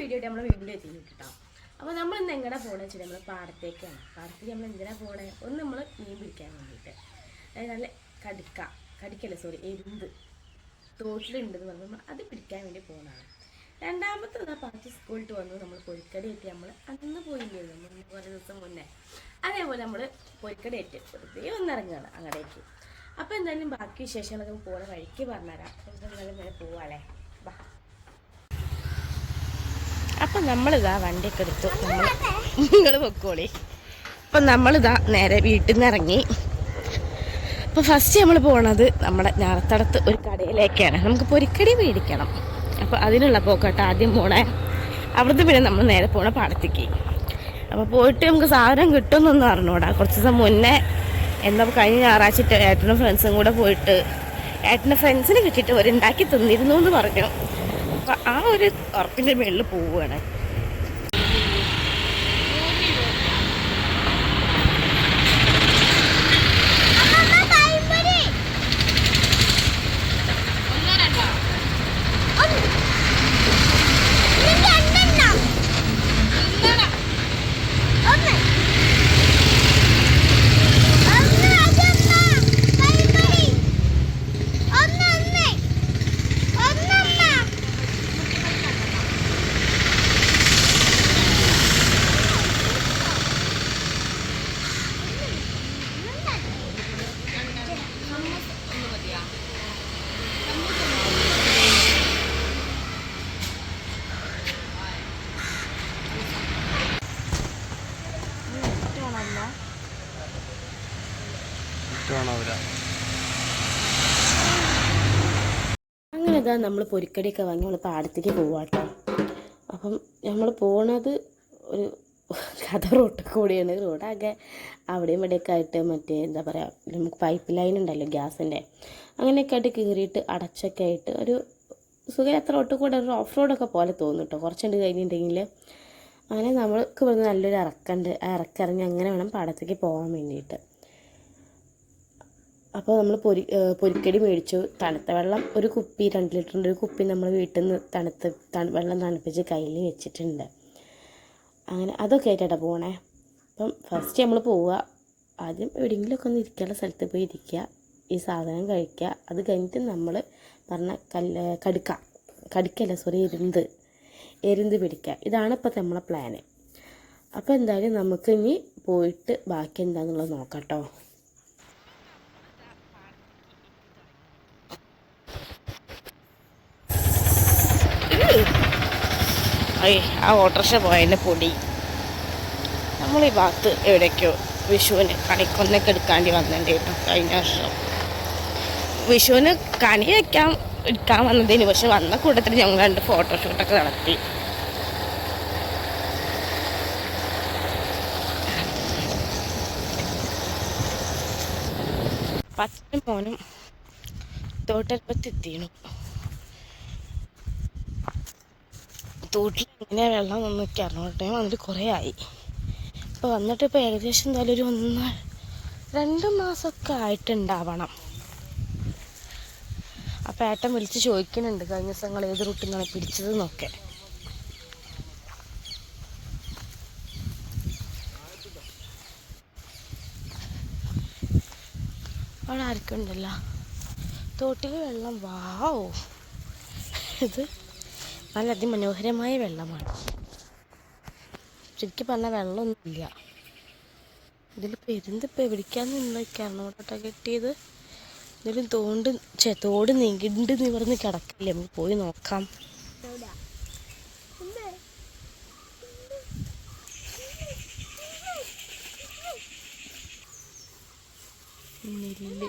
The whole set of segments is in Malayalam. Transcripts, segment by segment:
വീഡിയോ നമ്മൾ വീട്ടിൽ എത്തിയിട്ടോ. അപ്പോൾ നമ്മൾ ഇന്ന് എങ്ങനെ പോകണമെന്ന് വെച്ചാൽ നമ്മൾ പാടത്തേക്കാണ്. പാടത്തേക്ക് നമ്മൾ എന്തിനാണ് പോകണേ? ഒന്ന് നമ്മൾ മീൻ പിടിക്കാൻ വേണ്ടിയിട്ട്, അതായത് നല്ല കടിക്കല്ല എരുന്ത് തോട്ടിലുണ്ടെന്ന് പറഞ്ഞാൽ നമ്മൾ അത് പിടിക്കാൻ വേണ്ടി പോകുന്നതാണ്. രണ്ടാമത്തെ പാർട്ടി സ്കൂളിട്ട് വന്നു നമ്മൾ പൊരിക്കടി ഏറ്റി. നമ്മൾ അന്ന് പോയില്ലല്ലോ, നമ്മൾ കുറേ ദിവസം മുന്നേ. അതേപോലെ നമ്മൾ പൊരിക്കടി ഏറ്റ് വെറുതെ ഒന്നിറങ്ങുകയാണ് അങ്ങടേക്ക്. അപ്പോൾ എന്തായാലും ബാക്കി വിശേഷങ്ങളൊക്കെ പോണ വഴിക്ക് പറഞ്ഞുതരാം. എന്തായാലും ഇങ്ങനെ പോവാല്ലേ, ബാ. അപ്പം നമ്മളിതാ വണ്ടിയൊക്കെ എടുത്തു, നിങ്ങൾ പൊക്കോളി. അപ്പം നമ്മളിതാ നേരെ വീട്ടിൽ നിന്ന് ഇറങ്ങി. അപ്പോൾ ഫസ്റ്റ് നമ്മൾ പോണത് നമ്മുടെ ഞാറത്തടത്ത് ഒരു കടയിലേക്കാണ്. നമുക്ക് പൊരിക്കടി മേടിക്കണം. അപ്പോൾ അതിനുള്ള പോക്കട്ടെ ആദ്യം പോണേ. അവിടുന്ന് പിന്നെ നമ്മൾ നേരെ പോണ പാടത്തേക്ക്. അപ്പോൾ പോയിട്ട് നമുക്ക് സാധനം കിട്ടുമെന്നൊന്നും അറിഞ്ഞൂടാ. കുറച്ച് ദിവസം മുന്നേ എന്താ കഴിഞ്ഞ ഞായറാഴ്ച ഏട്ടനും ഫ്രണ്ട്സും കൂടെ പോയിട്ട് ഏട്ടൻ്റെ ഫ്രണ്ട്സിനെ കിട്ടിയിട്ട് അവരുണ്ടാക്കി തിന്നിരുന്നു എന്ന് പറഞ്ഞു. അപ്പം ആ ഒരു ഉറപ്പിൻ്റെ മേളിൽ പോവുകയാണ്. അങ്ങനെ ഇതാ നമ്മൾ പൊരിക്കടിയൊക്കെ വാങ്ങി നമ്മൾ പാടത്തേക്ക് പോവാട്ടോ. അപ്പം നമ്മൾ പോണത് ഒരു കഥ റോട്ടിൽ കൂടിയാണ്. റോഡാകെ അവിടെയും ഇവിടെയൊക്കെ ആയിട്ട് മറ്റേ എന്താ പറയുക, നമുക്ക് പൈപ്പ് ലൈൻ ഉണ്ടല്ലോ ഗ്യാസിൻ്റെ, അങ്ങനെയൊക്കെ ആയിട്ട് കീറിയിട്ട് അടച്ചൊക്കെ ആയിട്ട് ഒരു സുഖമില്ലാത്ത റോട്ടിൽ കൂടെ ഒരു ഓഫ് റോഡൊക്കെ പോലെ തോന്നും കേട്ടോ. കുറച്ചുണ്ട് കഴിഞ്ഞിട്ടുണ്ടെങ്കിൽ. അങ്ങനെ നമ്മൾക്ക് ഇവിടുന്ന് നല്ലൊരു ഇറക്കമുണ്ട്. ആ ഇറക്കിറങ്ങി അങ്ങനെ വേണം പാടത്തേക്ക് പോകാൻ വേണ്ടിയിട്ട്. അപ്പോൾ നമ്മൾ പൊരിക്കടി മേടിച്ചു. തണുത്ത വെള്ളം ഒരു കുപ്പി 2 ലിറ്ററിൻ്റെ ഒരു കുപ്പി നമ്മൾ വീട്ടിൽ നിന്ന് വെള്ളം തണുപ്പിച്ച് കയ്യിൽ വെച്ചിട്ടുണ്ട്. അങ്ങനെ അതൊക്കെ ആയിട്ടാണ് പോകണേ. അപ്പം ഫസ്റ്റ് നമ്മൾ പോവുക, ആദ്യം എവിടെയെങ്കിലുമൊക്കെ ഒന്ന് ഇരിക്കാനുള്ള സ്ഥലത്ത് പോയി ഇരിക്കുക, ഈ സാധനം കഴിക്കുക. അത് കഴിഞ്ഞിട്ട് നമ്മൾ പറഞ്ഞ എരുന്ത് പിടിക്കുക. ഇതാണ് ഇപ്പോഴത്തെ നമ്മളെ പ്ലാന്. അപ്പോൾ എന്തായാലും നമുക്ക് ഇനി പോയിട്ട് ബാക്കി എന്താണെന്നുള്ളത് നോക്കാം കേട്ടോ. ആ ഓട്ടോറിക്ഷ പോയതിൻ്റെ പൊടി. നമ്മൾ ഈ ഭാഗത്ത് എവിടേക്കോ വിഷുവിന് കണിക്കൊന്നൊക്കെ എടുക്കാണ്ടി വന്നിട്ടുണ്ടായിരുന്നു കഴിഞ്ഞ വർഷം. വിഷുവിന് കണി എടുക്കാൻ വന്നതിന്, പക്ഷെ വന്ന കൂട്ടത്തിൽ ഞങ്ങൾ 2 ഫോട്ടോഷൂട്ടൊക്കെ നടത്തി. പച്ചനും മോനും തോട്ടൽപ്പത്തെത്തിയിരുന്നു. തോട്ടിൽ എങ്ങനെയാണ് വെള്ളം ഒന്നൊക്കെ അറിഞ്ഞോട്ടെ. വന്നിട്ട് കുറേ ആയി. ഇപ്പോൾ വന്നിട്ട് ഇപ്പോൾ ഏകദേശം എന്തായാലും ഒരു 1-2 മാസമൊക്കെ ആയിട്ടുണ്ടാവണം. അപ്പോൾ ഏട്ടൻ വിളിച്ച് ചോദിക്കുന്നുണ്ട് കഴിഞ്ഞ ദിവസങ്ങൾ ഏത് റൂട്ടിൽ നിന്നാണ് പിടിച്ചതെന്നൊക്കെ. അവിടെ ആർക്കും ഉണ്ടല്ലോ തോട്ടിൽ വെള്ളം. വാവോ, ഇത് നല്ല അതിമനോഹരമായ വെള്ളമാണ്. ശരിക്കും പറഞ്ഞാൽ വെള്ളമൊന്നുമില്ല ഇതിലിപ്പോൾ. എരുന്തിപ്പോൾ എവിടേക്കാന്ന് നിന്നൊക്കെയാണ് ഓട്ടോട്ടോ കെട്ടിയത്. ഇതിലും തോട് നീണ്ട് നിവർന്ന് കിടക്കില്ലേ, നമുക്ക് പോയി നോക്കാം. നെല്ല്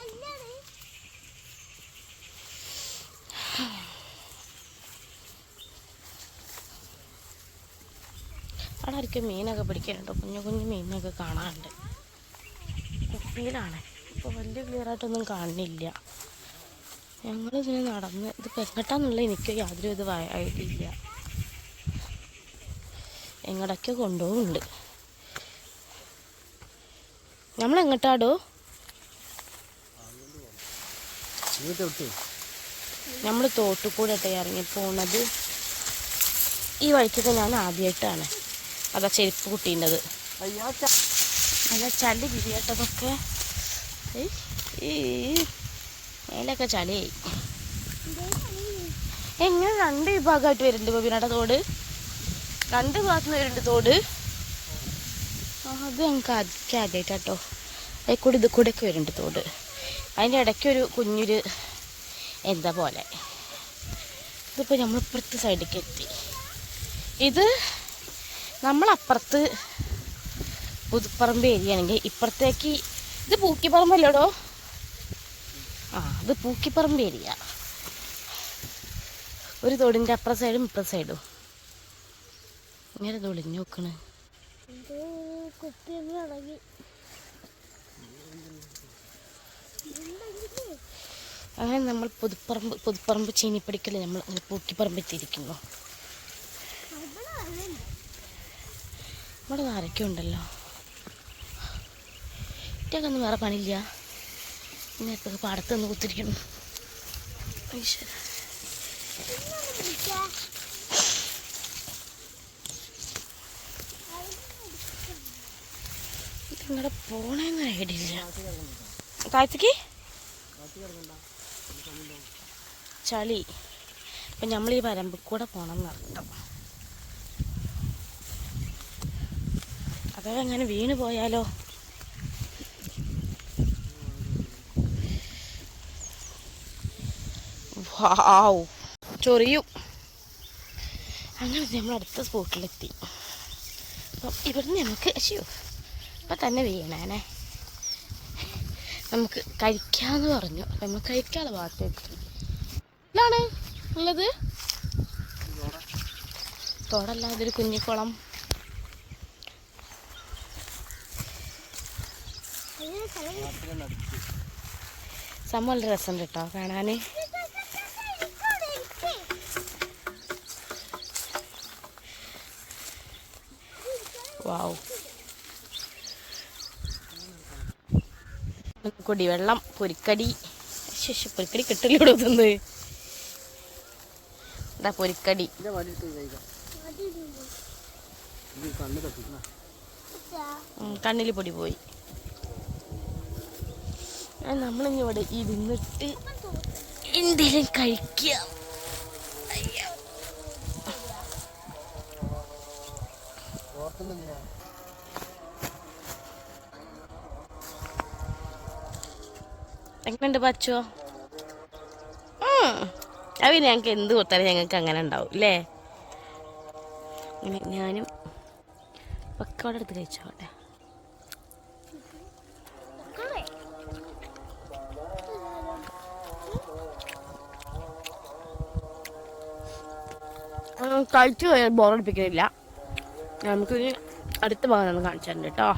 അവിടെ ആയിരിക്കും മീനൊക്കെ പിടിക്കാനുണ്ടോ. കുഞ്ഞു കുഞ്ഞു മീനൊക്കെ കാണാറുണ്ട്. കുപ്പിയിലാണ്. ഇപ്പോൾ വലിയ ക്ലിയറായിട്ടൊന്നും കാണുന്നില്ല. ഞങ്ങളിതിന് നടന്ന് ഇതിപ്പോൾ എങ്ങോട്ടാന്നുള്ള എനിക്ക് യാതൊരു ഇത് ഐഡിയ. എങ്ങടൊക്കെ കൊണ്ടുപോകുന്നുണ്ട്. നമ്മളെങ്ങോട്ടാടോ? നമ്മൾ തോട്ടുകൂടെ ഇറങ്ങി പോണത്. ഈ വഴിക്കൊക്കെ ഞാൻ ആദ്യമായിട്ടാണ് അതാ ചെരുപ്പ് കുട്ടീൻ്റെത്. നല്ല ചളി പിരിയട്ടതൊക്കെ. ഈ മേലൊക്കെ ചളിയായി. എങ്ങനെ രണ്ട് വിഭാഗമായിട്ട് വരുന്നുണ്ട് ഗോപിനാട്ട തോട്? രണ്ട് ഭാഗത്ത് നിന്ന് വരുന്നുണ്ട് തോട്. അത് ഞങ്ങൾക്ക് ആദ്യമായിട്ടോ. അതിൽ ഇത് കൂടെയൊക്കെ വരുന്നുണ്ട് തോട്. അതിൻ്റെ ഇടയ്ക്കൊരു കുഞ്ഞൊരു എന്താ പോലെ. ഇതിപ്പോൾ നമ്മളിപ്പുറത്ത് സൈഡിലേക്ക് എത്തി. ഇത് നമ്മളപ്പുറത്ത് പുതുപ്പറമ്പ് ഏരിയ ആണെങ്കിൽ ഇപ്പുറത്തേക്ക് ഇത് പൂക്കിപ്പറമ്പല്ലോടോ. ഇത് പൂക്കിപ്പറമ്പ് ഏരിയ. ഒരു തോടിൻ്റെ അപ്പുറ സൈഡും ഇപ്പുറ സൈഡും ഇങ്ങനെ തൊളിഞ്ഞു നോക്കണ്. അങ്ങനെ നമ്മൾ പുതുപ്പറമ്പ് ചീനിപ്പടിക്കൽ നമ്മൾ അങ്ങനെ പൂക്കിപ്പറമ്പ് എത്തിയിരിക്കുന്നു. ഇവിടെ ആരൊക്കെ ഉണ്ടല്ലോ. ഒറ്റക്കൊന്നും വേറെ പണിയില്ല. ഇന്നത്തെ പാടത്ത് നിന്ന് കുത്തിരിക്കണം. ഇതിങ്ങടെ പോണേന്ന് ഐഡിയ ഇല്ല. താഴത്തേക്ക് ചളി. അപ്പം നമ്മൾ ഈ വരമ്പിൽ കൂടെ പോകണം എന്നർത്ഥം. അതൊക്കെ അങ്ങനെ വീണ് പോയാലോ? വാവ്, ചൊറിയും. അങ്ങനെ നമ്മൾ അടുത്ത സ്പോട്ടിലെത്തി. അപ്പം ഇവിടുന്ന് നമുക്ക് ഇപ്പം തന്നെ വീണേനെ നമുക്ക് കഴിക്കാമെന്ന് പറഞ്ഞു. അപ്പം നമുക്ക് കഴിക്കാനുള്ള ഭാഗത്തേക്ക് ഇതാണ് ഉള്ളത്. തോടല്ല, ഇതൊരു കുഞ്ഞിക്കുളം. സംഭവം നല്ല രസമുണ്ട് കേട്ടോ കാണാൻ. വാവ്, കുടിവെള്ളം, പൊരിക്കടി. പൊരിക്കടി കിട്ടില്ലൂടെ തിന്ന്. എന്താ പൊരിക്കടി? കണ്ണിൽ പൊടി പോയി. നമ്മളിനി ഇവിടെ ഇരുന്നിട്ട് എന്തെങ്കിലും കഴിക്കുക. എങ്ങനെയുണ്ട് പച്ചോ? അത് പിന്നെ ഞങ്ങൾക്ക് എന്ത് കൊടുത്താലും ഞങ്ങൾക്ക് അങ്ങനെ ഉണ്ടാവും അല്ലേ. അങ്ങനെ ഞാനും പക്കവട എടുത്ത് കഴിച്ചോട്ടെ. കഴിച്ചു പോയാൽ ബോറടിപ്പിക്കുന്നില്ല. നമുക്കിനി അടുത്ത ഭാഗം ഒന്ന് കാണിച്ചു തരുന്നുണ്ട് കേട്ടോ.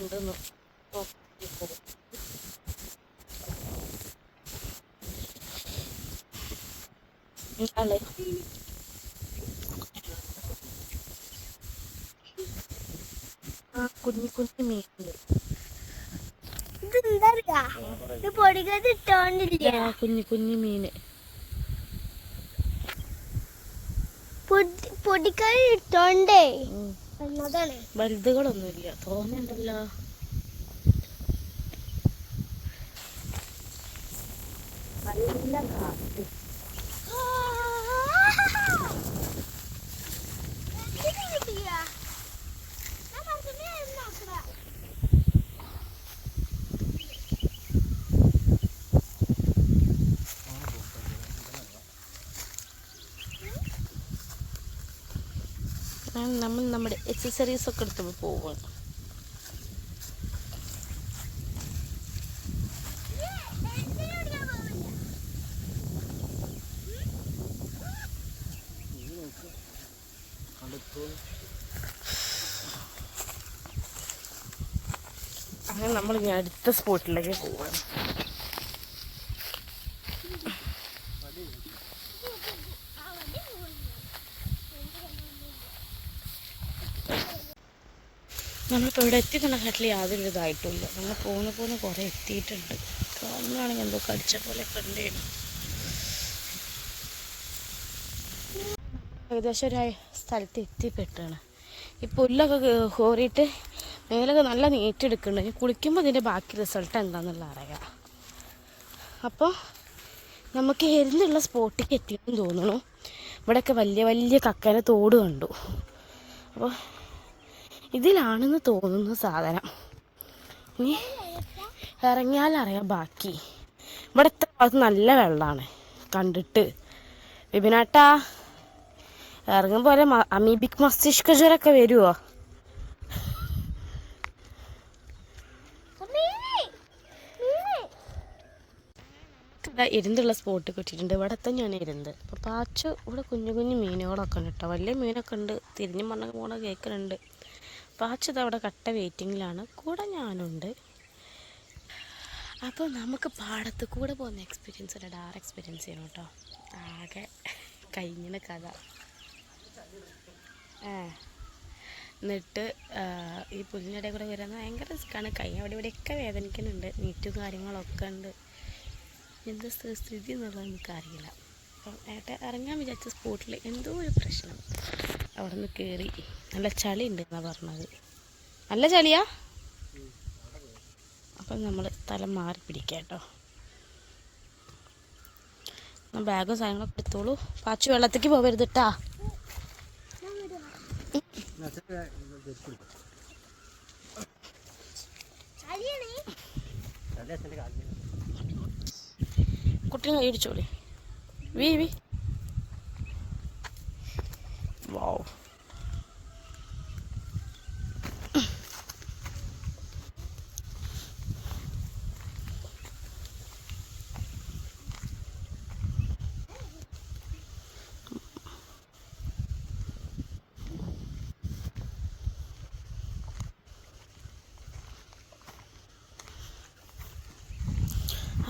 ഉണ്ടെന്ന് കുഞ്ഞു കുഞ്ഞു മീനുണ്ട്. കുഞ്ഞു കുഞ്ഞു മീന് പൊടിക്കറി ഇട്ടോണ്ടേ വലുതുകളൊന്നുമില്ല, തോന്നുന്നുണ്ടല്ലോ. നല്ല കാറ്റ്. നമ്മൾ നമ്മുടെ എക്സസറീസ് ഒക്കെ എടുത്ത് പോവുകയാണ്. അങ്ങനെ നമ്മൾ ഇനി അടുത്ത സ്പോട്ടിലേക്ക് പോവുകയാണ്. നമ്മളിപ്പോൾ ഇവിടെ എത്തിയിട്ടുണ്ടെങ്കിൽ യാതൊരു ഇതായിട്ടില്ല. നമ്മൾ പോകുന്ന കുറേ എത്തിയിട്ടുണ്ട്. കാലിനാണെങ്കിൽ എന്തോ കടിച്ച പോലെ കണ്ടേനു. ഏകദേശം ഒരു സ്ഥലത്ത് എത്തിപ്പെട്ടാണ്. ഈ പുല്ലൊക്കെ കോറിയിട്ട് മേലൊക്കെ നല്ല നീറ്റെടുക്കുന്നുണ്ട്. ഇനി കുളിക്കുമ്പോൾ ഇതിൻ്റെ ബാക്കി റിസൾട്ട് എന്താണെന്നുള്ള അറിയാം. അപ്പോൾ നമുക്ക് എരുന്നുള്ള സ്പോട്ടിലേക്ക് എത്തിയെന്ന് തോന്നുന്നു. ഇവിടെയൊക്കെ വലിയ വലിയ കക്കര തോട് കണ്ടു. അപ്പോൾ ഇതിലാണെന്ന് തോന്നുന്നു സാധനം. ഇനി ഇറങ്ങിയാലറിയാം ബാക്കി. ഇവിടെ ഇത്ര ഭാഗത്ത് നല്ല വെള്ളമാണ് കണ്ടിട്ട്. വിപിനാട്ടാ ഇറങ്ങുമ്പോൾ പോലെ അമീബിക് മസ്തിഷ്ക ജ്വരമൊക്കെ വരുമോ? ഇരുന്നുള്ള സ്പോട്ട് കിട്ടിയിട്ടുണ്ട്. ഇവിടെ തന്നെയാണ് ഇരുന്നത്. അപ്പോൾ പാച്ചു ഇവിടെ കുഞ്ഞു കുഞ്ഞു മീനുകളൊക്കെ ഉണ്ട് കേട്ടോ. വലിയ മീനൊക്കെ ഉണ്ട്. തിരിഞ്ഞു പറഞ്ഞ പോണ കേൾക്കുന്നുണ്ട്. പാച്ചു ഇത് അവിടെ കട്ട വെയിറ്റിങ്ങിലാണ്. കൂടെ ഞാനുണ്ട്. അപ്പോൾ നമുക്ക് പാടത്ത് കൂടെ പോകുന്ന എക്സ്പീരിയൻസ് അല്ല, ഡാർ എക്സ്പീരിയൻസ് ചെയ്യണം കേട്ടോ. ആകെ കഴിഞ്ഞ കഥ. എന്നിട്ട് ഈ പുല്ലിനിടെ കൂടെ വരുന്നത് ഭയങ്കര റിസ്ക്കാണ്. കൈ അവിടെ ഇവിടെയൊക്കെ വേദനിക്കുന്നുണ്ട്. നീറ്റും കാര്യങ്ങളൊക്കെ ഉണ്ട്. എന്താ സ്ഥിതി എന്നുള്ളത് നമുക്കറിയില്ല. അപ്പം ഇറങ്ങാൻ വിചാരിച്ച സ്പോട്ടിൽ എന്തോ ഒരു പ്രശ്നം. അവിടെ നിന്ന് കയറി നല്ല ചളി ഉണ്ട് എന്നാണ് പറഞ്ഞത്. നല്ല ചളിയാ. അപ്പം നമ്മൾ സ്ഥലം മാറി പിടിക്കാം കേട്ടോ. ബാഗും സാധനങ്ങളൊക്കെ എടുത്തോളൂ. പാച്ചു വെള്ളത്തേക്ക് പോകരുത് കേട്ടാ. കുട്ടീനെ കൈയടിച്ചോളി. വി വാവ്.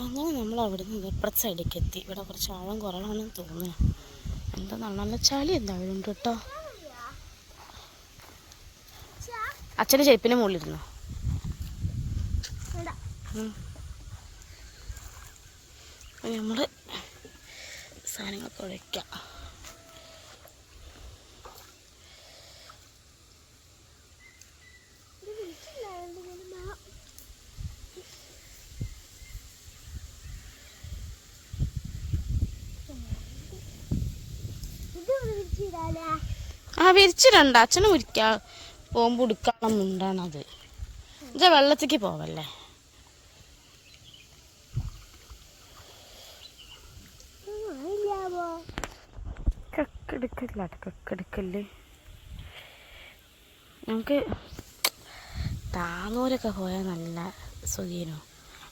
അങ്ങനെ നമ്മൾ അവിടെ നിന്ന് ഇപ്പുറത്തെ സൈഡിലേക്ക് എത്തി. ഇവിടെ കുറച്ച് ആഴം കുറവാണെന്ന് തോന്നുന്നു. എന്താ നല്ല ചളി എന്തായാലും ഉണ്ട് കേട്ടോ. അച്ഛൻ്റെ ചെരുപ്പിൻ്റെ മുകളിലിരുന്നോ? നമ്മൾ സാധനങ്ങളൊക്കെ ഉഴയ്ക്കാം. വിരിച്ചിടണ്ട. അച്ഛനെ മുരിക്കാ പോകുമ്പോൾ ഉടുക്കാണെന്നുണ്ടാണത്. ഇത് വെള്ളത്തേക്ക് പോവല്ലേ. കക്കെടുക്കല്ലേ. നമുക്ക് താന്നൂരൊക്കെ പോയാൽ നല്ല സുഖീനോ.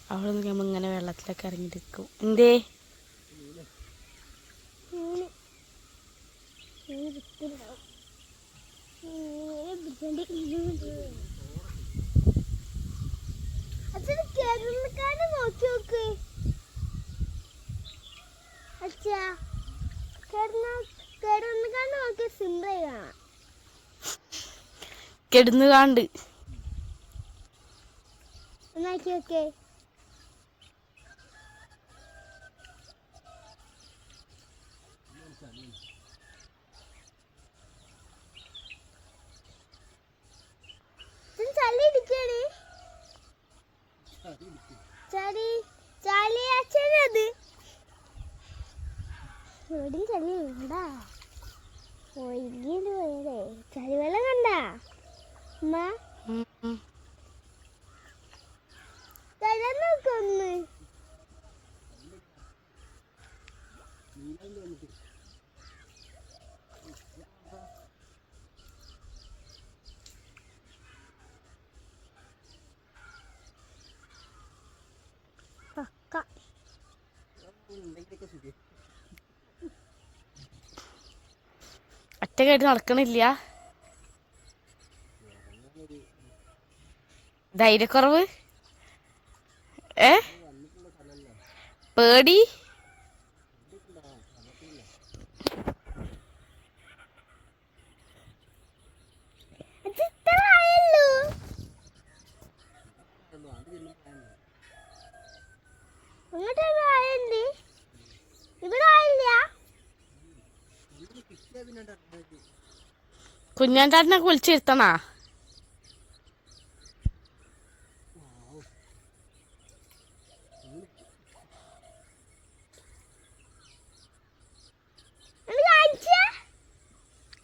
അവിടെ നിന്ന് നമ്മൾ ഇങ്ങനെ വെള്ളത്തിലൊക്കെ ഇറങ്ങിയിരിക്കും. എന്തേ കെടുന്നുകാണ്ട് ചളിവെള്ളം കണ്ടാ നോക്കൊന്ന്. ഒറ്റക്കായിട്ട് നടക്കണില്ല. ധൈര്യക്കുറവ്. പേടി. ഇവിടെ ആയില്ല. കുഞ്ഞാൻചാട്ടിനൊക്കെ വിളിച്ചിരുത്തണാ?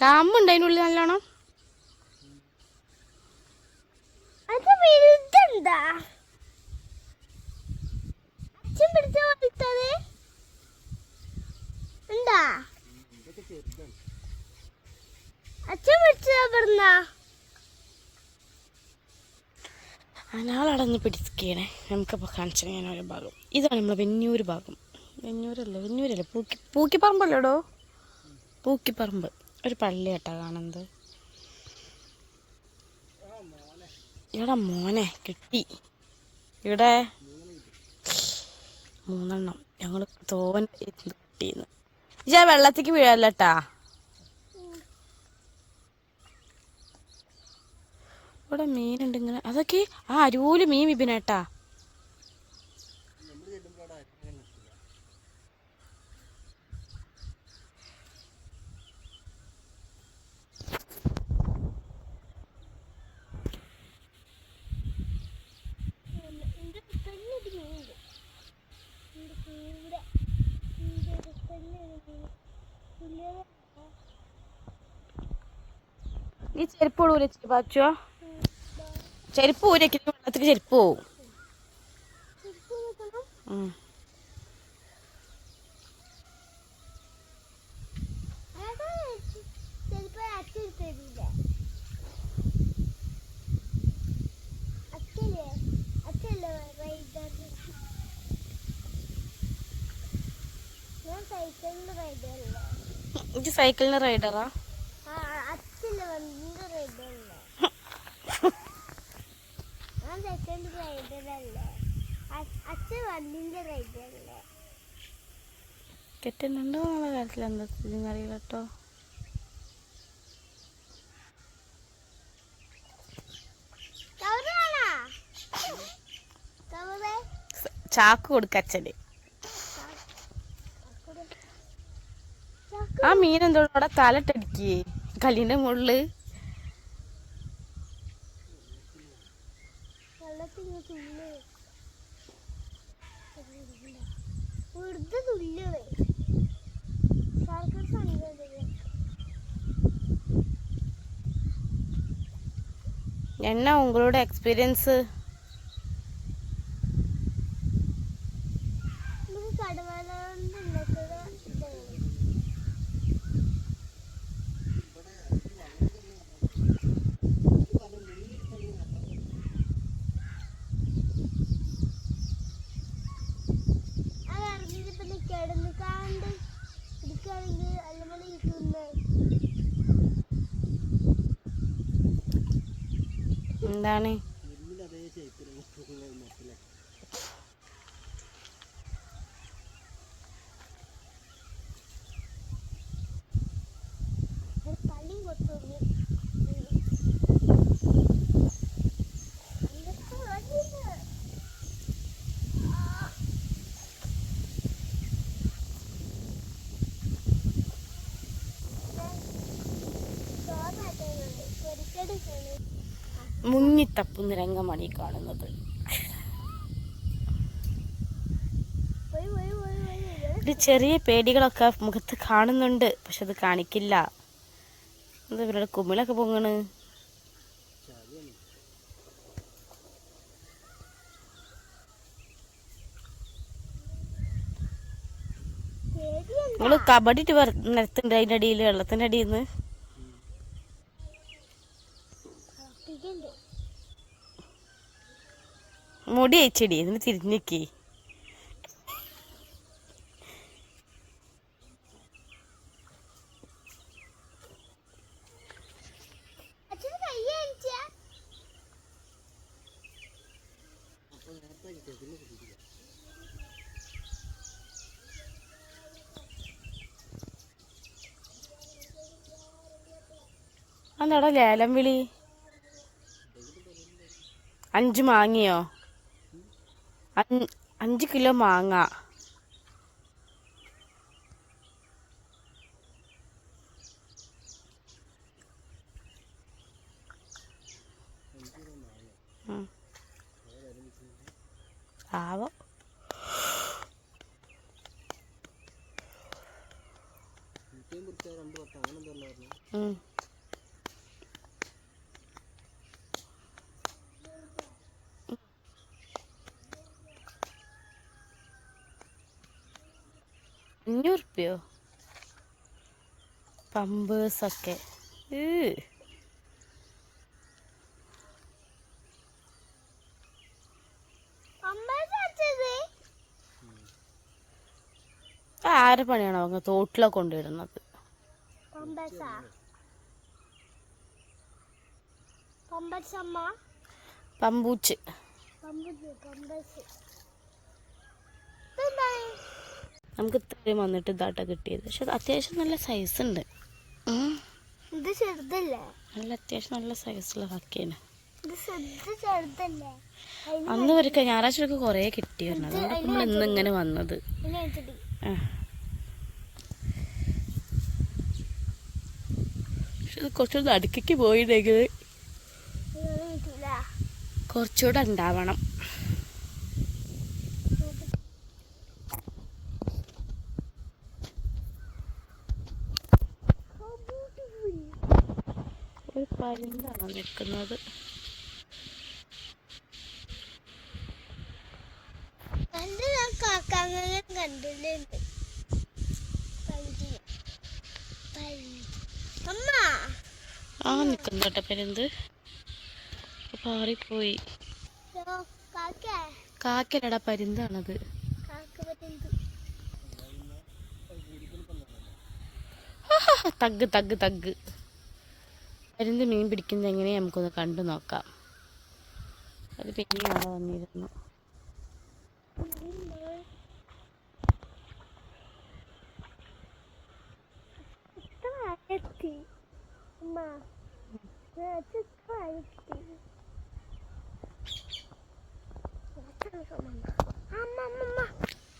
കാമ്പുണ്ട് അതിനുള്ളിൽ നല്ലോണം. വലുതെന്താ അച്ഛൻ പിടിച്ച പോലത്തത് എന്താ? അച്ഛൻ പിടിച്ചതാ. അനാളടഞ്ഞ് പിടിക്കണേ. നമുക്കപ്പോൾ കാണിച്ചു ഞാൻ ഒരു ഭാഗം. ഇതാണ് നമ്മളെ വെന്നൂര് ഭാഗം. വെന്നൂരല്ലേ പൂക്കിപ്പറമ്പല്ലോടോ. പൂക്കിപ്പറമ്പ് ഒരു പള്ളി കേട്ടാ കാണുന്നത്. ഇവിടെ മോനെ കിട്ടി. ഇവിടെ 3 ഞങ്ങൾ തോൻ കിട്ടിന്ന്. ഇജാ വെള്ളത്തേക്ക് വീഴല്ലട്ടാ. ഇവിടെ മീനുണ്ട് ഇങ്ങനെ. അതൊക്കെ ആ അരൂല് മീൻ വിപിനേട്ടാ. ഈ ചെരുപ്പ് ഊരി പാച്ചോ. ചെരുപ്പ് ഊരൊക്കെ വെള്ളത്തേക്ക് ചെരുപ്പ് പോവും. ഇത് സൈക്കിളിന് റൈഡറാ. കെട്ടുന്നുണ്ടോ എന്നുള്ള കാര്യത്തിൽ എന്താ സ്ഥിതി അറിയില്ല കേട്ടോ. ചാക്ക് കൊടുക്ക അച്ഛന്. ആ മീൻ എന്തോടെ അവിടെ തലട്ടടിക്കേ കല്ലിന്റെ മുകളില്. என்ன உங்களோட எக்ஸ்பீரியன்ஸ்? എന്താണ് മുങ്ങിത്തപ്പുന്ന രംഗമാണ് ഈ കാണുന്നത്. ഒരു ചെറിയ പേടികളൊക്കെ മുഖത്ത് കാണുന്നുണ്ട്, പക്ഷെ അത് കാണിക്കില്ല. എന്താ ഇവരുടെ കുമിളൊക്കെ പൊങ്ങണ്. നിങ്ങള് കബഡി നിരത്തുണ്ട് അതിൻ്റെ അടിയിൽ, വെള്ളത്തിൻ്റെ അടിയിൽ നിന്ന്. മുടി അയച്ചടി ഇതിന് തിരിഞ്ഞേക്ക്. അതെന്താടാ ലേലം വിളി? 5 മാങ്ങയോ? 5 കിലോ മാങ്ങ. ആവോ. ഉം. $500 പമ്പേഴ്സൊക്കെ. ആരെ പണിയാണോ அவங்க തോട്ടിലൊക്കെ കൊണ്ടുവരുന്നത്? പമ്പൂച്ച്. നമുക്ക് ഇത്രയും വന്നിട്ട് ഇതാട്ട കിട്ടിയത്. പക്ഷെ അത്യാവശ്യം നല്ല സൈസ് ഉണ്ട്. നല്ല അത്യാവശ്യം നല്ല സൈസുള്ള കക്കയാണ്. അന്ന് വരയ്ക്ക ഞായറാഴ്ചയൊക്കെ കുറേ കിട്ടിയിരുന്നു. അതുകൊണ്ട് നമ്മൾ ഇന്ന് ഇങ്ങനെ വന്നത്. പക്ഷെ ഇത് കുറച്ചുകൂടെ അടുക്കിക്ക് പോയിട്ടെങ്കിൽ കുറച്ചുകൂടെ ഉണ്ടാവണം. ഒരു പരുന്താണോ നിൽക്കുന്നത്? ആ നിൽക്കുന്നോട്ടെ പരുന്ത്. പാറിപ്പോയി. കാക്കലടാ, പരുന്താണത്. Thug thug thug. പരുന്ത് മീൻ പിടിക്കുന്നത് എങ്ങനെയാ നമുക്കൊന്ന് കണ്ടു നോക്കാം. അത് പിന്നെ അവിടെ വന്നിരുന്നു.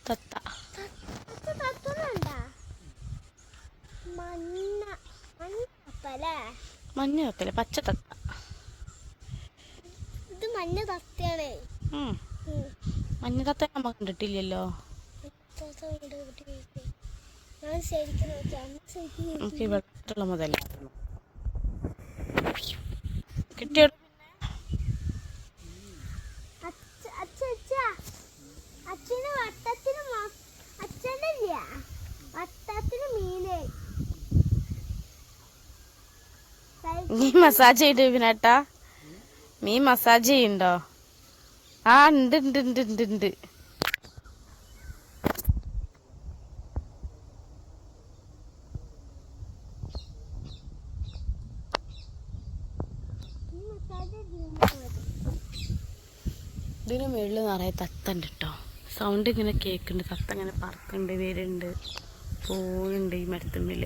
തത്ത. മഞ്ഞ കപ്പല, പച്ച തത്ത. ഇത് മഞ്ഞ തത്തയാണ്. മഞ്ഞ തത്ത നമ്മ കണ്ടിട്ടില്ലല്ലോ. നമുക്ക് വെള്ളത്തിലുള്ള മുതല കിട്ടിയ. നീ മസാജ് ചെയ്ത് പിന്നേട്ടാ? നീ മസാജ് ചെയ്യണ്ടോ? ആ ഉണ്ട് ഉണ്ട് ഉണ്ട് ഉണ്ട് ഉണ്ട്. ഇതിന് മുകളിൽ നിറയെ തത്ത ഉണ്ട് കേട്ടോ. സൗണ്ട് ഇങ്ങനെ കേൾക്കുന്നുണ്ട്. തത്ത ഇങ്ങനെ പറക്കുന്നുണ്ട്, വരുന്നുണ്ട്, പോകുന്നുണ്ട്. ഈ മരത്തുമ്മിൽ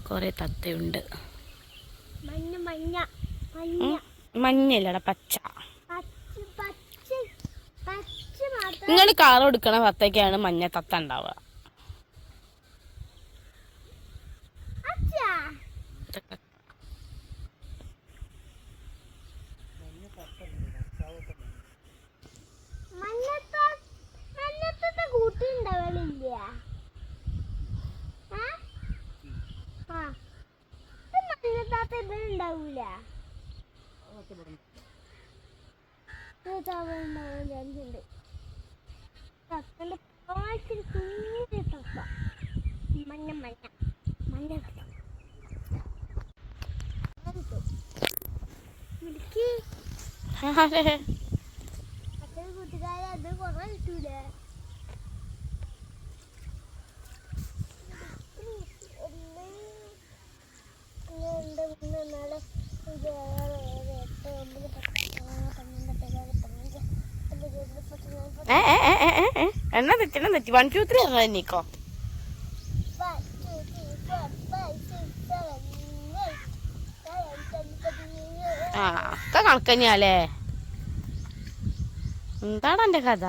കുറേ തത്തയുണ്ട്. മഞ്ഞല്ലടാ, പച്ച. നിങ്ങൾ കാർ കൊടുക്കണ തത്തയ്ക്കാണ് മഞ്ഞ തത്ത ഉണ്ടാവുക. ഉണ്ടാവൂല. മഞ്ഞ മഞ്ഞ മഞ്ഞ കൂട്ടുകാരെ അത് കൊറേ കിട്ടൂലേ? എന്നാ തെറ്റി 1 2 3 നീക്കോ. ആ ഒക്കെ കണക്കന്നെയാലേ. എന്താണ് എന്റെ കഥ?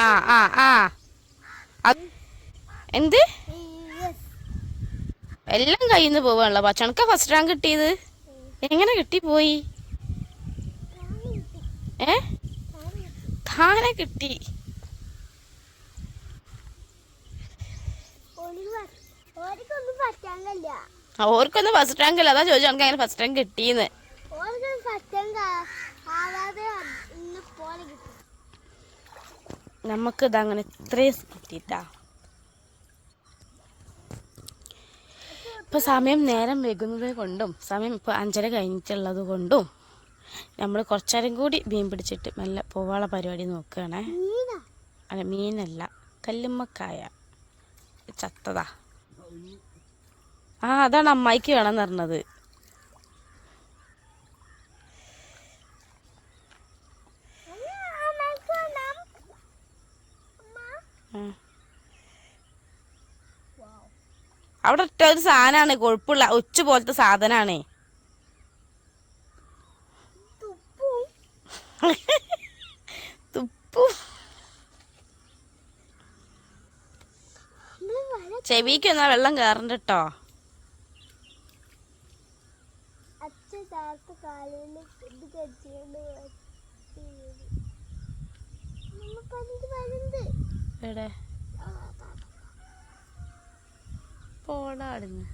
ആ ആ ആ എന്ത് എല്ലാം കയ്യിൽ നിന്ന് പോവാണല്ലോ. ഭക്ഷണക്ക ഫസ്റ്റ് റാങ്ക് കിട്ടിയത്. എങ്ങനെ കിട്ടിപ്പോയി? ഏ താനെ കിട്ടി. ഓർക്കൊന്നും പറ്റാങ്കല്ല. ഓർക്കൊന്നും ഫസ്റ്റ് റാങ്ക് അല്ല. അതാ ചോദിച്ചു നമുക്ക് എങ്ങനെ ഫസ്റ്റ് റാങ്ക് കിട്ടീന്ന്. ഓർക്കൊന്നും ഫസ്റ്റ് റാങ്ക് ആവാതെ ഇന്ന് പോലെ കിട്ടും. നമുക്ക് ഇതങ്ങനെ ഇത്രയും കിട്ടിയിട്ടാ. ഇപ്പൊ സമയം നേരം വൈകുന്നത് കൊണ്ടും സമയം ഇപ്പൊ 5:30 കഴിഞ്ഞിട്ടുള്ളത് കൊണ്ടും നമ്മൾ കുറച്ചേരം കൂടി മീൻ പിടിച്ചിട്ട് മെല്ലെ പോവാനുള്ള പരിപാടി നോക്കുകയാണേ. അല്ല, മീനല്ല, കല്ലുമ്മക്കായ ചത്തതാ. ആ, അതാണ് അമ്മായിക്ക് വേണമെന്ന് പറഞ്ഞത്. അവിടെ ഇട്ട ഒരു സാധനമാണ്, കൊഴുപ്പുള്ള ഒച്ചു പോലത്തെ സാധനമാണ്. തുപ്പു ചെവിക്ക് എന്നാ വെള്ളം കയറണ്ട കേട്ടോ. എവിടെ പോടാടുന്ന്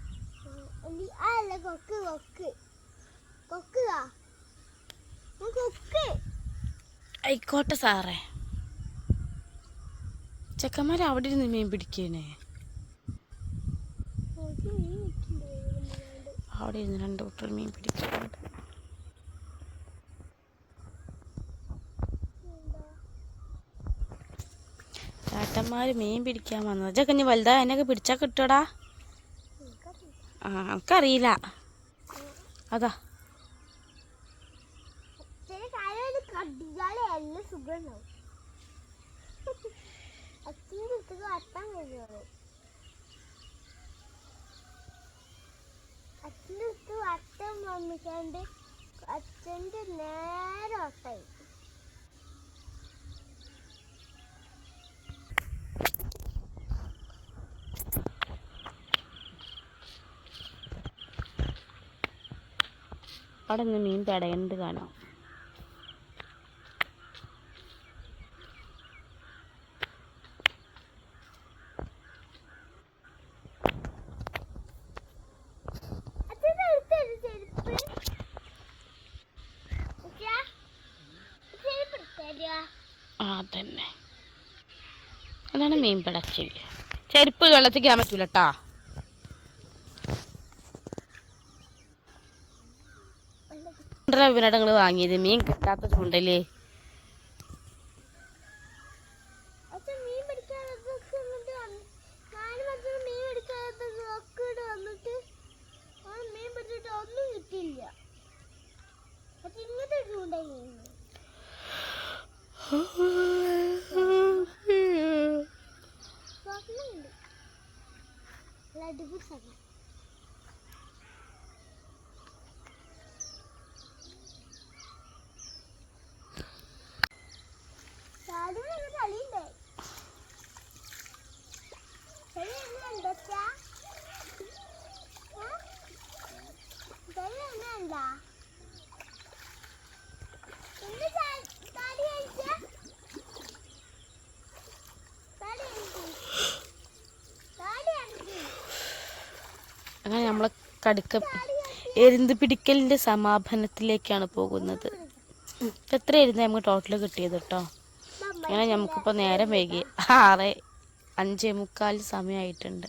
ആയിക്കോട്ടെ സാറേ. ചെക്കന്മാർ അവിടെ ഇരുന്ന് മീൻ പിടിക്കണേ. അവിടെ ഇരുന്ന് 2 കൂട്ടർ മീൻ പിടിക്കുന്നുണ്ട്. ചേട്ടന്മാര് മീൻ പിടിക്കാൻ വന്നത്. ഇതൊക്കെ ഇനി വലുതാ എന്നൊക്കെ പിടിച്ചാ കിട്ടൂടാ. ആ, എനിക്കറിയില്ല. അതാ അച്ഛൻ്റെ നേരെ ഒട്ടായി. അവിടെ നിന്ന് മീൻ തടയുന്നത് കാണാം. അതന്നെ, അതാണ് മീൻ പിടച്ചിൽ. ചെരുപ്പ് വെള്ളത്തിൽ കയറാൻ പറ്റൂല കേട്ടാ. ഇവിനായിട്ട് നിങ്ങൾ വാങ്ങിയത് മീൻ കിട്ടാത്ത ചൂണ്ടല്. ഒന്നും കിട്ടിയില്ല. ഇങ്ങനത്തെ ചൂണ്ടായി അടിപൊളി സമയം. കളിയുണ്ടേ എന്താ അങ്ങനെ നമ്മളെ കടുക്ക എരുന്ത് പിടിക്കലിന്റെ സമാപനത്തിലേക്കാണ് പോകുന്നത്. എത്ര എരുന്ന് നമുക്ക് ടോട്ടൽ കിട്ടിയത് കേട്ടോ. അങ്ങനെ നമുക്കിപ്പോൾ നേരം വൈകി 6:45 സമയമായിട്ടുണ്ട്.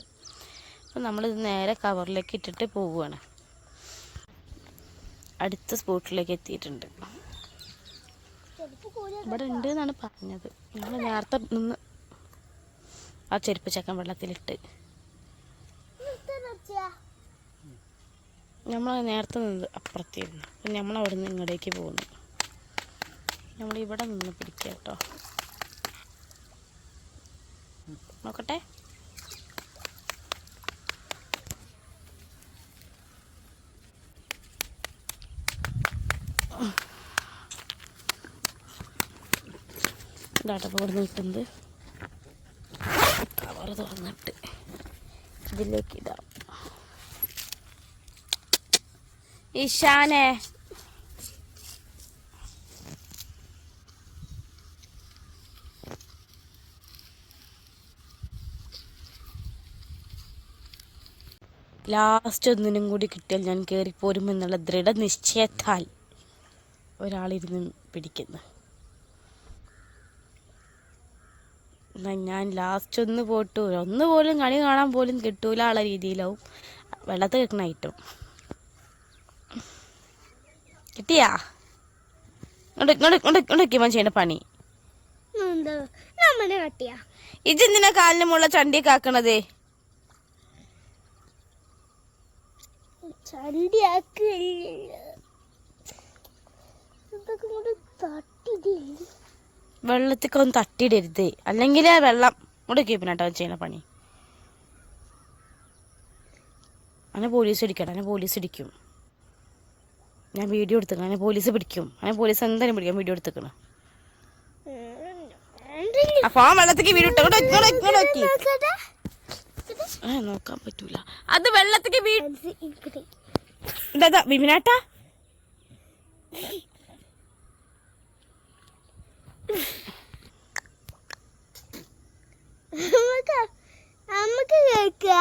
അപ്പം നമ്മളിത് നേരെ കവറിലേക്ക് ഇട്ടിട്ട് പോവുകയാണ്. അടുത്ത സ്പോട്ടിലേക്ക് എത്തിയിട്ടുണ്ട്. ഇവിടെ ഉണ്ട് എന്നാണ് പറഞ്ഞത്. നമ്മൾ നേരത്തെ നിന്ന് ആ ചെരുപ്പ് ചക്കൻ വെള്ളത്തിലിട്ട് നമ്മൾ നേരത്തെ നിന്നത് അപ്പുറത്തിരുന്നു. അപ്പം നമ്മളവിടെ നിന്ന് ഇങ്ങോട്ടേക്ക് പോകുന്നു. നമ്മളിവിടെ നിന്ന് പിടിക്കുക കേട്ടോ. നോക്കട്ടെ. ഇതാട്ടപ്പോൾ ഇവിടെ നിന്ന് കിട്ടുന്നത് കവർ തുറന്നിട്ട് ഇതിലേക്ക് ഇടാം. ഇഷാനെ ലാസ്റ്റ് ഒന്നിനും കൂടി കിട്ടിയാൽ ഞാൻ കയറിപ്പോരുമെന്നുള്ള ദൃഢനിശ്ചയത്താൽ ഒരാളിരുന്ന് പിടിക്കുന്നു. ഞാൻ ലാസ്റ്റ് ഒന്ന് പോട്ടു, ഒന്ന് പോലും കണി കാണാൻ പോലും കിട്ടൂല ഉള്ള രീതിയിലാവും വെള്ളത്തിൽ കിട്ടുന്ന ഐറ്റം. കിട്ടിയാ ഇങ്ങോട്ട് ചെയ്യണ പണി ഇജെന്തിനാ കാലിന് മുള്ള ചണ്ടിയൊക്കെ ആക്കണത്? വെള്ളത്തിക്കൊന്നും തട്ടിയിടരുത്, അല്ലെങ്കിൽ ആ വെള്ളം മുടക്കി പിന്നാട്ടോ ചെയ്യണ പണി. അങ്ങനെ പോലീസ് പിടിക്കണം, അങ്ങനെ പോലീസ് പിടിക്കും. ഞാൻ വീഡിയോ എടുത്തേക്കണം, അങ്ങനെ പോലീസ് പിടിക്കും. അങ്ങനെ പോലീസ് എന്തായാലും പിടിക്കാം. വീഡിയോ എടുത്തേക്കണം. അപ്പൊ ആ വെള്ളത്തേക്ക് വീഡിയോ നോക്കാൻ പറ്റൂല. അത് വെള്ളത്തേക്ക് വിമിനാട്ടാ നമുക്ക് കേൾക്കുക.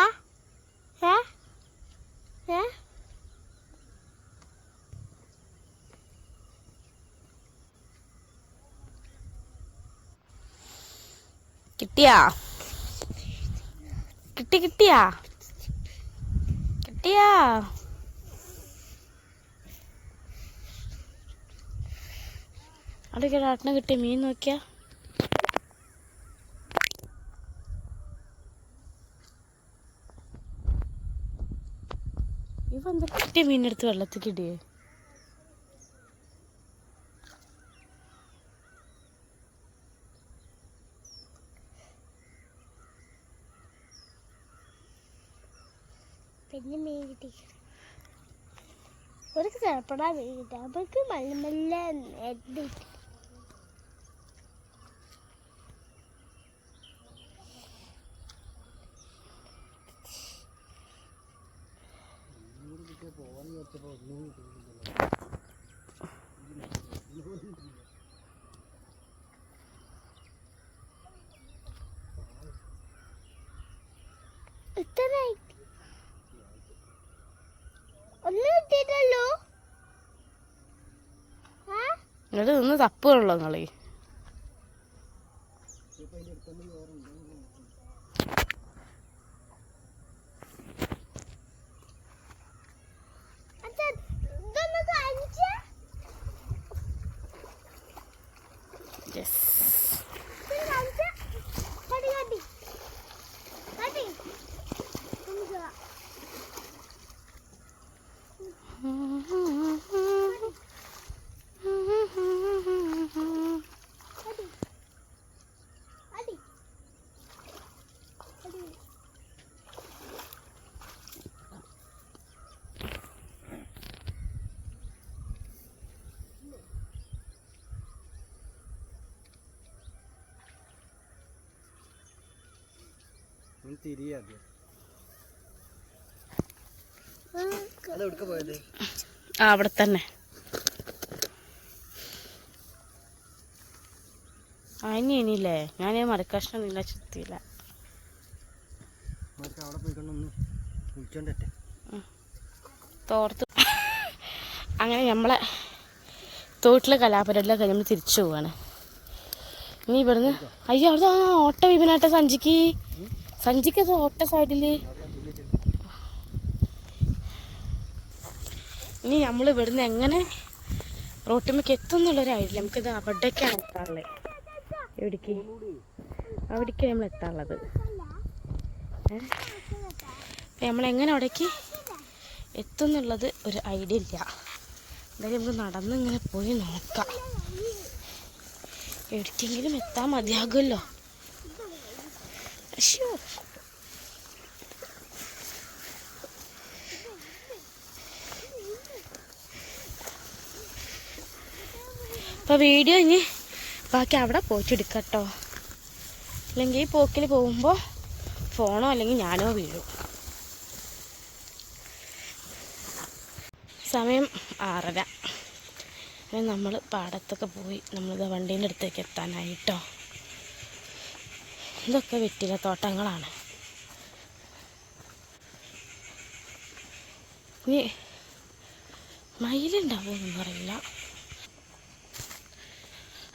കിട്ടിയാ കിട്ടിയാ കിട്ടിയാ അവിടെ ആട്ടിനെ കിട്ടിയ മീൻ നോക്കിയാ. ഇവ എന്താ കിട്ടിയ മീനെടുത്ത് വെള്ളത്തേക്ക് ഇടിയേ? പിന്നെ മീൻ കിട്ടി, ഒരു ചെറുപ്പടാ മീൻ കിട്ടി. അവർക്ക് മെല്ലെ മെല്ലെ ഒന്നും കിട്ടിയിട്ടല്ലോ. എന്നിട്ട് നിന്ന് തപ്പുള്ളൂ നിങ്ങളെ. അവിടെ തന്നെ ഇനിയില്ലേ ഞാൻ മരക്കഷ്ണം നിന്ന ചെത്തിയില്ല. തോർത്ത് അങ്ങനെ നമ്മളെ തോട്ടിലെ കലാപരിപാടിയിലൊക്കെ നമ്മൾ തിരിച്ചു പോവാണ്. ഇനി ഇവിടുന്ന് അയ്യോ അവിടെ ഓട്ട വിപനാട്ട സഞ്ചിക്ക് ഓട്ട സൈഡില്. ഇനി നമ്മൾ ഇവിടുന്ന് എങ്ങനെ റോട്ടുമ്മക്ക് എത്തുന്നുള്ളൊരു ഐഡിയ. നമുക്കിത് അവിടേക്കാണ് എത്താറുള്ളത്. അവിടേക്ക് നമ്മൾ എത്താറുള്ളത്. നമ്മളെങ്ങനെ അവിടേക്ക് എത്തുന്നുള്ളത് ഒരു ഐഡിയ ഇല്ല. എന്തായാലും നമുക്ക് നടന്നിങ്ങനെ പോയി നോക്കാം. എവിടേക്കെങ്കിലും എത്താൻ മതിയാകുമല്ലോ. അയ്യോ അപ്പോൾ വീഡിയോ ഇനി ബാക്കി അവിടെ പോയിട്ടെടുക്കാം കേട്ടോ. അല്ലെങ്കിൽ ഈ പോക്കിൽ പോകുമ്പോൾ ഫോണോ അല്ലെങ്കിൽ ഞാനോ വീഴും. സമയം 6:30. നമ്മൾ പാടത്തൊക്കെ പോയി നമ്മളിത് വണ്ടീൻ്റെ അടുത്തേക്ക് എത്താനായിട്ടോ. ഇതൊക്കെ വെറ്റില തോട്ടങ്ങളാണ്. ഇനി മയിലുണ്ടാവുമെന്നൊന്നും അറിയില്ല.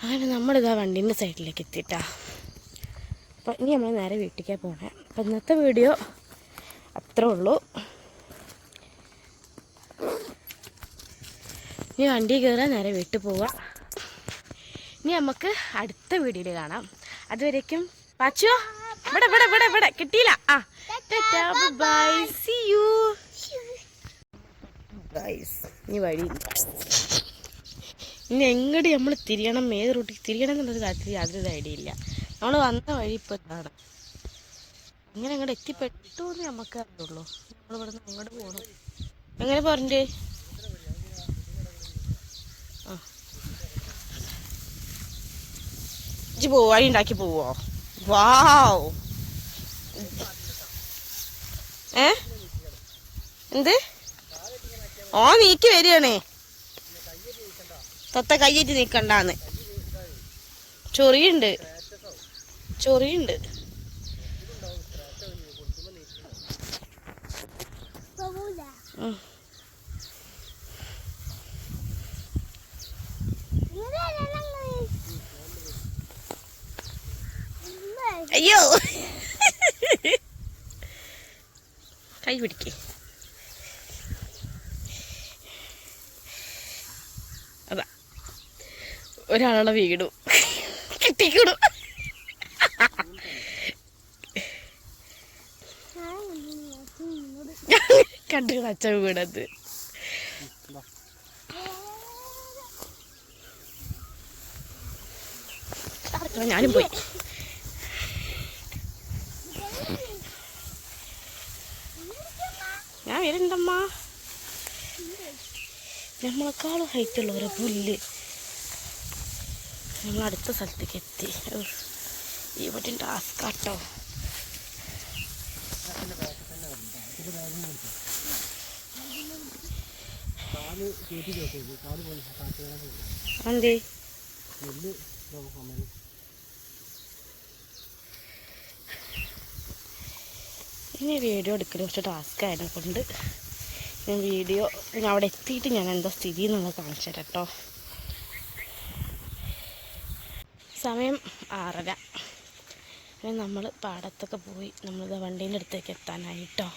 അങ്ങനെ നമ്മളിതാ വണ്ടീൻ്റെ സൈഡിലേക്ക് എത്തിയിട്ടാ. അപ്പം ഇനി നമ്മൾ നേരെ വീട്ടിലേക്ക് പോകണേ. അപ്പം ഇന്നത്തെ വീഡിയോ അത്രേ ഉള്ളൂ. ഇനി വണ്ടി കയറാൻ നേരെ വീട്ടിൽ പോവുക. ഇനി നമുക്ക് അടുത്ത വീഡിയോയിൽ കാണാം. അതുവരേക്കും പാച്ചോ ഇവിടെ ഇവിടെ ഇവിടെ ഇവിടെ കിട്ടിയില്ല. ആ ബൈ, സീ യു ഗൈസ്. ഇനി വഴിയില്ല. ഇനി എങ്ങോട്ട് നമ്മൾ തിരിയണം, ഏത് റൂട്ടിൽ തിരിയണം എന്നുള്ളൊരു കാര്യത്തിൽ യാതൊരു ഐഡിയ ഇല്ല. നമ്മൾ വന്ന വഴി ഇപ്പോൾ എന്താണ്, അങ്ങനെ അങ്ങോട്ട് എത്തിപ്പെട്ടു എന്ന് നമുക്ക് അറിയുള്ളൂ. നമ്മളിവിടെ നിന്ന് അങ്ങോട്ട് പോകണം. എങ്ങനെ പറഞ്ഞേ? ആ ഇജ്ജ് പോവോ? വഴി ഉണ്ടാക്കി പോവോ? വാവ്. എന്ത്? ഓ നീക്കി വരികയാണേ. തൊത്ത കയ്യേറ്റ് നീക്കണ്ടാന്ന്. ചൊറിയുണ്ട്. അയ്യോ കൈ പിടിക്കേ. അതാ ഒരാളുടെ വീടും കിട്ടിക്കൂടും. കണ്ടു അച്ഛ വീടത്. ഞാനും പോയി. ഞാൻ വരുന്നുണ്ടമ്മ. നമ്മളെക്കാളും ഹൈറ്റുള്ള ഓരോ പുല്ല്. നമ്മൾ അടുത്ത സ്ഥലത്തേക്ക് എത്തി. ഇവിടെ ടാസ്ക് ആട്ടോ. എന്തേ ഇനി വീഡിയോ എടുക്കൽ കുറച്ച് ടാസ്ക് ആയതിനെ കൊണ്ട് ഞാൻ അവിടെ എത്തിയിട്ട് ഞാൻ എന്താ സ്ഥിതി എന്നുള്ളത് കാണിച്ചു തരാം കേട്ടോ. സമയം 6:30. നമ്മൾ പാടത്തൊക്കെ പോയി നമ്മളിത് വണ്ടീൻ്റെ അടുത്തേക്ക് എത്താനായിട്ടോ.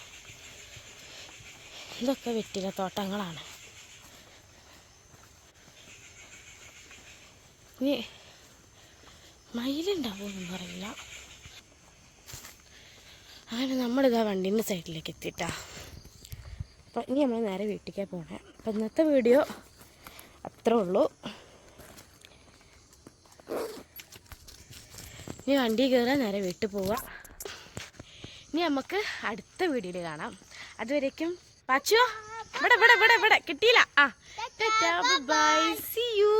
ഇതൊക്കെ വെറ്റില തോട്ടങ്ങളാണ്. ഇനി മയിലുണ്ടാവുമെന്നൊന്നും അറിയില്ല. അങ്ങനെ നമ്മളിതാ വണ്ടീൻ്റെ സൈഡിലേക്ക് എത്തിയിട്ടാ. അപ്പം ഇനി നമ്മൾ നേരെ വീട്ടിലേക്ക് പോകണേ. അപ്പം ഇന്നത്തെ വീഡിയോ അത്രേ ഉള്ളൂ. ഇനി വണ്ടി കയറാൻ നേരെ വീട്ടിൽ പോവുക. ഇനി നമുക്ക് അടുത്ത വീഡിയോയിൽ കാണാം. അതുവരേക്കും പാച്ചോ ഇവിടെ ഇവിടെ ഇവിടെ ഇവിടെ കിട്ടിയില്ല. ആ ബൈ, സീ യു.